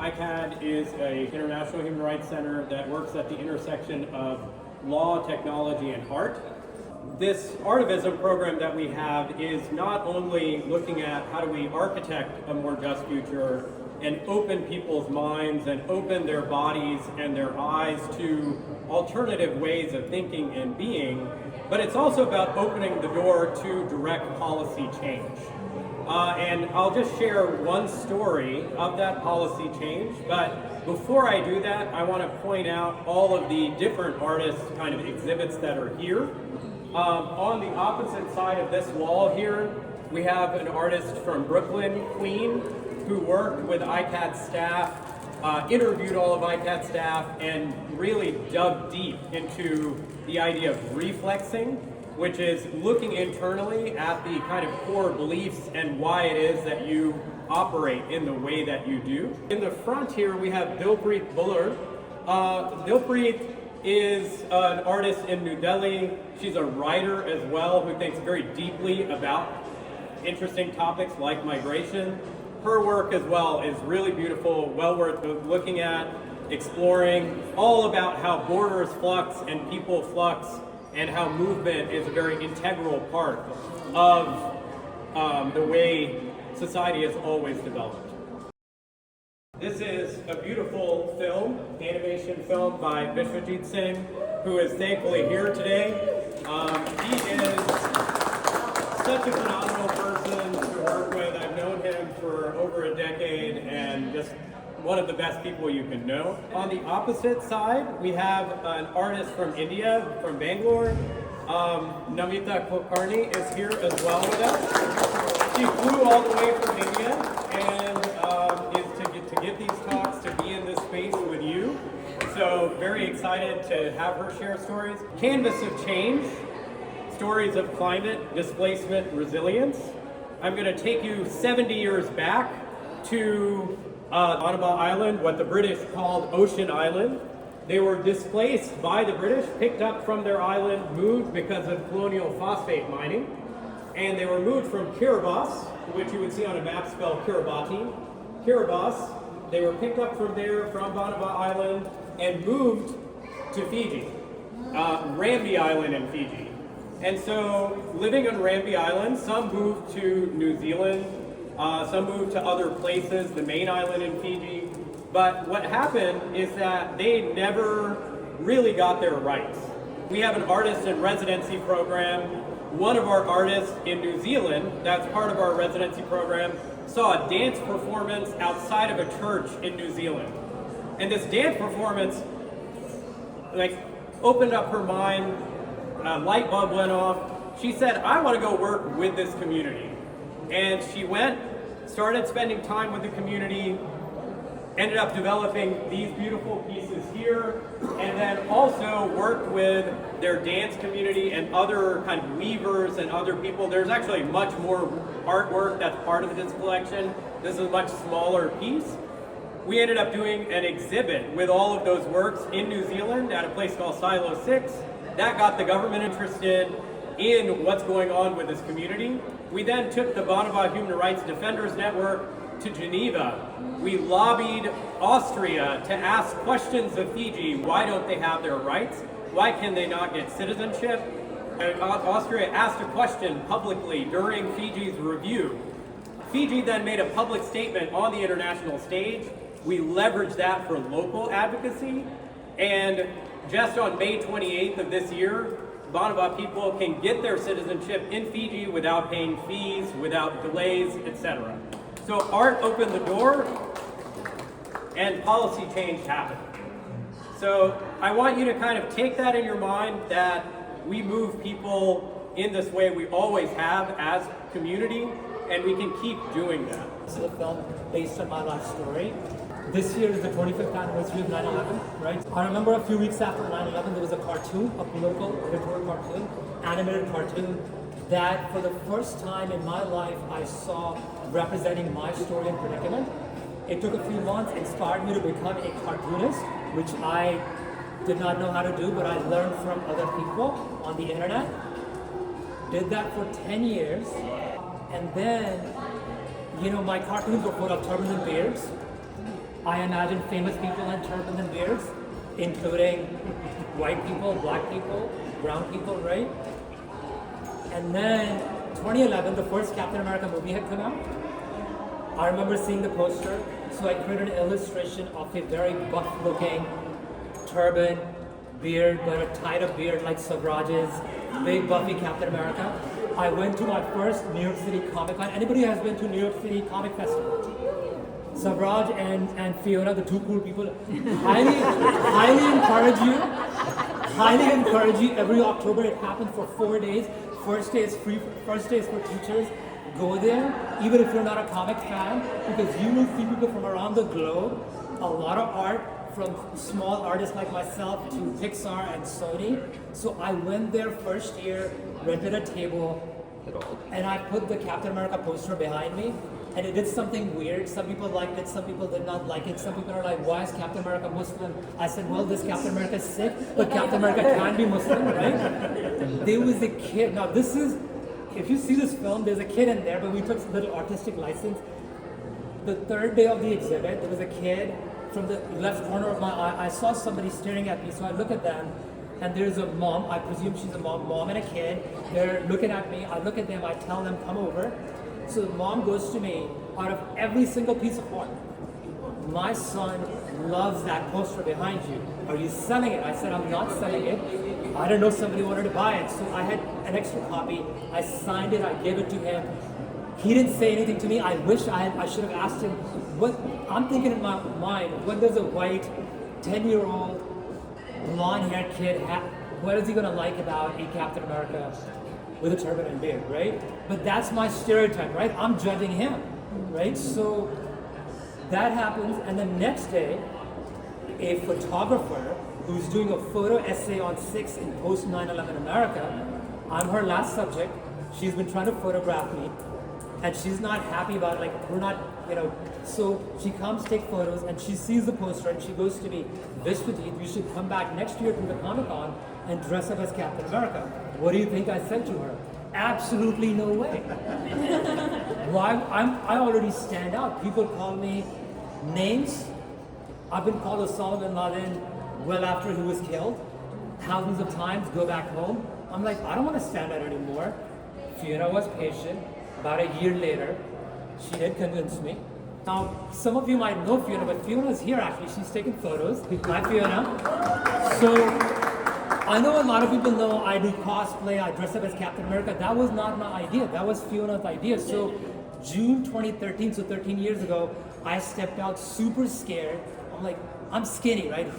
ICAAD is an international human rights center that works at the intersection of law, technology, and art. This artivism program that we have is not only looking at how do we architect a more just future and open people's minds and open their bodies and their eyes to alternative ways of thinking and being, but it's also about opening the door to direct policy change. And I'll just share one story of that policy change, but before I do that, I want to point out all of the different artists' kind of exhibits that are here. On the opposite side of this wall here, we have an artist from Brooklyn, Queen, who worked with ICAAD staff, interviewed all of ICAAD staff, and really dug deep into the idea of reflexing, which is looking internally at the kind of core beliefs and why it is that you operate in the way that you do. In the front here, we have Dilpreet Bhullar. Dilpreet is an artist in New Delhi. She's a writer as well who thinks very deeply about interesting topics like migration. Her work as well is really beautiful, well worth looking at, exploring, all about how borders flux and people flux, and how movement is a very integral part of the way society has always developed. This is a beautiful film, animation film by Vishavjit Singh, who is thankfully here today. He is such a phenomenal person to work with. I've known him for over a decade and just one of the best people you can know. On the opposite side, we have an artist from India, from Bangalore. Namita Kulkarni is here as well with us. She flew all the way from India and is to give these talks, to be in this space with you. So very excited to have her share stories. Canvas of Change, stories of climate, displacement, resilience. I'm going to take you 70 years back to Banaba Island, what the British called Ocean Island. They were displaced by the British, picked up from their island, moved because of colonial phosphate mining, and they were moved from Kiribati, which you would see on a map spelled Kiribati. Kiribati, they were picked up from there, from Banaba Island, and moved to Fiji, Rambi Island in Fiji. And so, living on Rambi Island, some moved to New Zealand, some moved to other places, the main island in Fiji. But what happened is that they never really got their rights. We have an artist in residency program. One of our artists in New Zealand, that's part of our residency program, saw a dance performance outside of a church in New Zealand. And this dance performance, opened up her mind, a light bulb went off. She said, I want to go work with this community. And she went, started spending time with the community, ended up developing these beautiful pieces here, and then also worked with their dance community and other kind of weavers and other people. There's actually much more artwork that's part of this collection. This is a much smaller piece. We ended up doing an exhibit with all of those works in New Zealand at a place called Silo 6. That got the government interested in what's going on with this community. We then took the Banaba Human Rights Defenders Network to Geneva. We lobbied Austria to ask questions of Fiji. Why don't they have their rights? Why can they not get citizenship? And Austria asked a question publicly during Fiji's review. Fiji then made a public statement on the international stage. We leveraged that for local advocacy. And just on May 28th of this year, Banaba people can get their citizenship in Fiji without paying fees, without delays, etc. So art opened the door and policy change happened. So I want you to kind of take that in your mind that we move people in this way we always have as community, and we can keep doing that. This is a film based on my life story. This year is the 25th anniversary of 9/11, right? I remember a few weeks after 9/11, there was a cartoon, a political editorial cartoon, animated cartoon, that for the first time in my life, I saw representing my story and predicament. It took a few months, inspired me to become a cartoonist, which I did not know how to do, but I learned from other people on the internet. Did that for 10 years, and then, my cartoons were full of turbans and beards. I imagine famous people in turbans and beards, including white people, black people, brown people, right? And then 2011, the first Captain America movie had come out. I remember seeing the poster, so I created an illustration of a very buff-looking turban, beard, but a tied-up beard like Savraj's, big buffy Captain America. I went to my first New York City Comic Con. Anybody has been to New York City Comic Festival? Savraj and Fiona, the two cool people, highly encourage you. Every October it happens for 4 days. First day is free. First day is for teachers. Go there, even if you're not a comic fan, because you will see people from around the globe. A lot of art from small artists like myself to Pixar and Sony. So I went there first year, rented a table, and I put the Captain America poster behind me. And it did something weird. Some people liked it, some people did not like it. Some people are like, why is Captain America Muslim? I said, well, this Captain America is sick, but Captain America can be Muslim, right? There was a kid. Now this is, if you see this film, there's a kid in there, but we took a little artistic license. The third day of the exhibit, there was a kid from the left corner of my eye. I saw somebody staring at me, so I look at them, and there's a mom, I presume she's a mom and a kid. They're looking at me, I look at them, I tell them, come over. So the mom goes to me, out of every single piece of art, my son loves that poster behind you. Are you selling it? I said, I'm not selling it. I didn't know somebody wanted to buy it. So I had an extra copy. I signed it, I gave it to him. He didn't say anything to me. I wish I should have asked him. What I'm thinking in my mind, what does a white 10-year-old blonde-haired kid what is he gonna like about a Captain America with a turban and beard, right? But that's my stereotype, right? I'm judging him, right? So that happens, and the next day, a photographer who's doing a photo essay on 6 in post 9/11 America, I'm her last subject. She's been trying to photograph me, and she's not happy about it. Like, we're not, So she comes take photos, and she sees the poster, and she goes to me, Vishavjit, you should come back next year to the Comic Con and dress up as Captain America. What do you think I said to her? Absolutely no way. Why? I already stand out. People call me names. I've been called Osama bin Laden well after he was killed. Thousands of times, go back home. I'm like, I don't want to stand out anymore. Fiona was patient. About a year later, she did convince me. Now, some of you might know Fiona, but Fiona's here actually. She's taking photos. Hi, Fiona. So, I know a lot of people know I do cosplay, I dress up as Captain America. That was not my idea. That was Fiona's idea. So, June 2013, so 13 years ago, I stepped out super scared. I'm like, I'm skinny, right?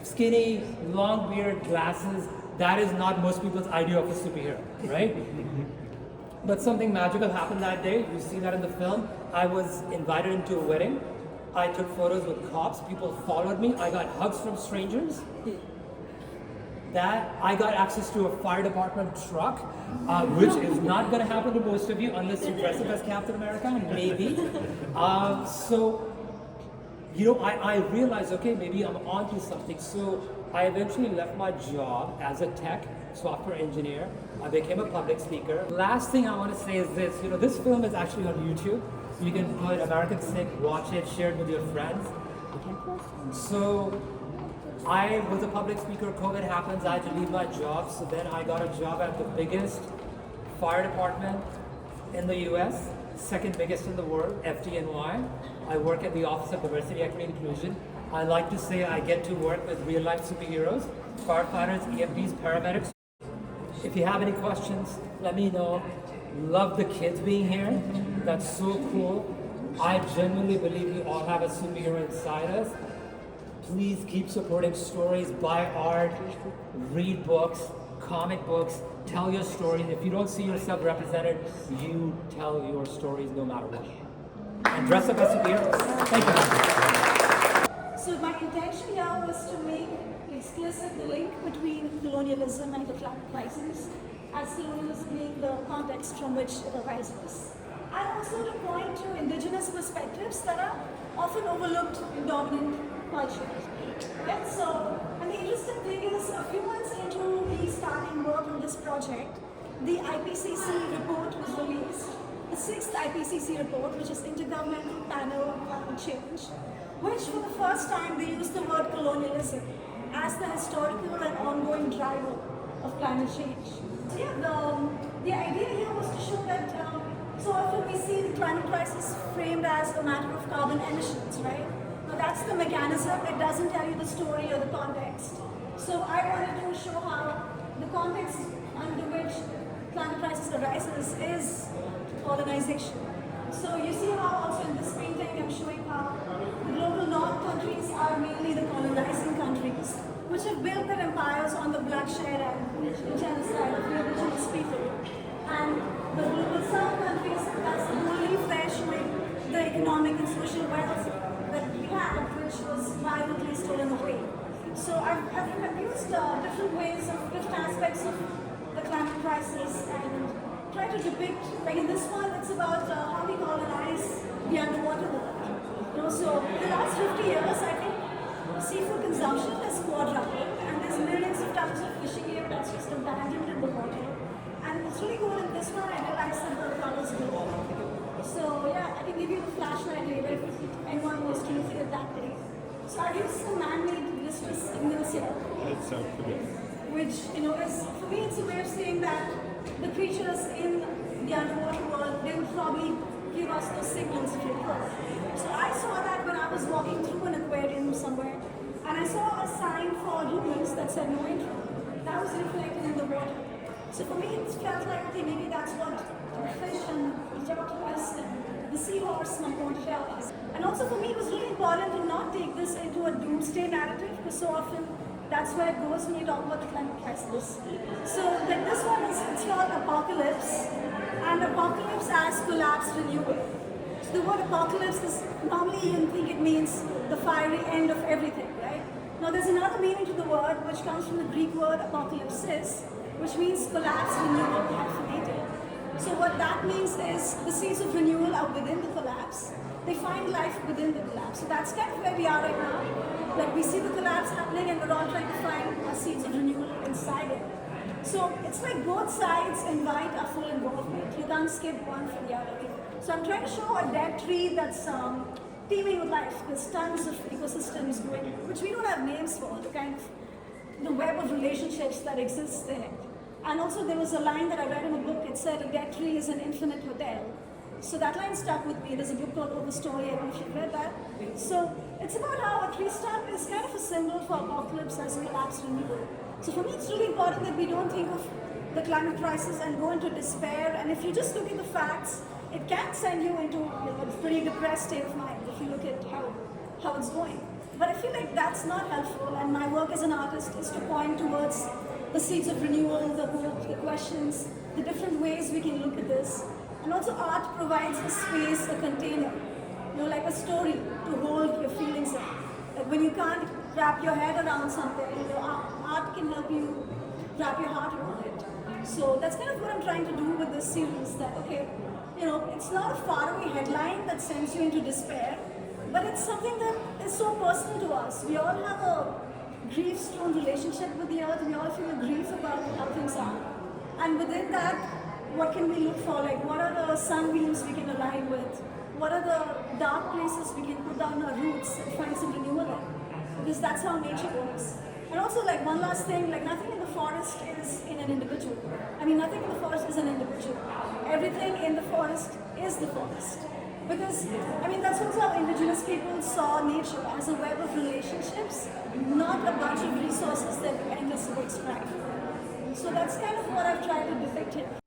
Skinny, long beard, glasses. That is not most people's idea of a superhero, right? But something magical happened that day. You see that in the film. I was invited into a wedding. I took photos with cops. People followed me. I got hugs from strangers. That I got access to a fire department truck, which is not going to happen to most of you unless you dress up as Captain America, maybe. I realized, okay, maybe I'm onto something. So I eventually left my job as a tech software engineer. I became a public speaker. Last thing I want to say is this, this film is actually on YouTube. You can put American Sick, watch it, share it with your friends. So I was a public speaker, COVID happens, I had to leave my job, so then I got a job at the biggest fire department in the US, second biggest in the world, FDNY. I work at the Office of Diversity, Equity, and Inclusion. I like to say I get to work with real-life superheroes, firefighters, EMTs, paramedics. If you have any questions, let me know. Love the kids being here. That's so cool. I genuinely believe we all have a superhero inside us. Please keep supporting stories, buy art, read books, comic books, tell your stories. If you don't see yourself represented, you tell your stories no matter what. And dress up as superheroes. Thank you. So my intention here was to make explicit the link between colonialism and the climate crisis, as colonialism being the context from which it arises. And also to point to indigenous perspectives that are often overlooked in dominant culture. And so, and the interesting thing is, a few months into me starting work on this project, the IPCC report was released, the 6th IPCC report, which is Intergovernmental Panel on Climate Change. which for the first time they used the word colonialism as the historical and ongoing driver of climate change. So yeah, the idea here was to show that so often we see the climate crisis framed as a matter of carbon emissions, right? Now that's the mechanism, it doesn't tell you the story or the context. So I wanted to show how the context under which climate crisis arises is colonization. So you see how also in this painting I'm showing how the global north countries are mainly the colonizing countries, which have built their empires on the bloodshed and genocide of the indigenous people. And the global south countries, that's the whole leaf there showing the economic and social wealth that we had, which was violently stolen away. So I've used different ways of different aspects of the climate crisis and try to depict, like in this one, it's about how we colonize the underwater world. You know, so in the last 50 years, I think seafood consumption has quadrupled, and there's millions of tons of fishing gear that's just abandoned in the water. And it's really cool in this one, I realized that the colors glow. So yeah, I can give you the flashlight later if anyone wants to look at that day. So I've used some man-made distress signals here. That's so cool. Which, you know, is, for me it's a way of saying that the creatures in the underwater world, they would probably give us those signals if you could. So I saw that when I was walking through an aquarium somewhere, and I saw a sign for humans that said no entry. That was reflected in the water. So for me it felt like, okay, maybe that's what the fish and the octopus and the seahorse might want to tell us. And also for me it was really important to not take this into a doomsday narrative, because so often that's where it goes when you talk about the climate crisis. So like this one is, it's called Apocalypse, and Apocalypse as collapse renewal. So the word apocalypse is, normally you think it means the fiery end of everything, right? Now there's another meaning to the word which comes from the Greek word apocalypsis, which means collapse, renewal, hyphenated. So what that means is the seeds of renewal are within the collapse. They find life within the collapse. So that's kind of where we are right now. Like we see the collapse happening and we're all trying to find our seeds of renewal inside it. So it's like both sides invite our full involvement. You can't skip one from the other. So I'm trying to show a dead tree that's teeming with life. There's tons of ecosystems growing, which we don't have names for, the kind of the web of relationships that exists there. And also there was a line that I read in a book, it said a dead tree is an infinite hotel. So that line stuck with me. There's a book called Overstory, I don't know if you've read that. So it's about how a tree stump is kind of a symbol for apocalypse as collapse renewal. So for me it's really important that we don't think of the climate crisis and go into despair. And if you just look at the facts, it can send you into a pretty depressed state of mind if you look at how it's going. But I feel like that's not helpful, and my work as an artist is to point towards the seeds of renewal, the hope, the questions, the different ways we can look at this. And also art provides a space, a container, you know, like a story to hold your feelings in. Like when you can't wrap your head around something, you know, art can help you wrap your heart around it. So that's kind of what I'm trying to do with this series, that, okay, you know, it's not a faraway headline that sends you into despair, but it's something that is so personal to us. We all have a grief-strewn relationship with the earth. We all feel a grief about how things are. And within that, what can we look for? Like, what are the sunbeams we can align with? What are the dark places we can put down our roots and find some renewal in? Because that's how nature works. And also, like, one last thing, like, nothing in the forest is in an individual. I mean, nothing in the forest is an individual. Everything in the forest is the forest. Because, I mean, that's also how indigenous people saw nature, as a web of relationships, not a bunch of resources that endlessly extract. So that's kind of what I've tried to depict here.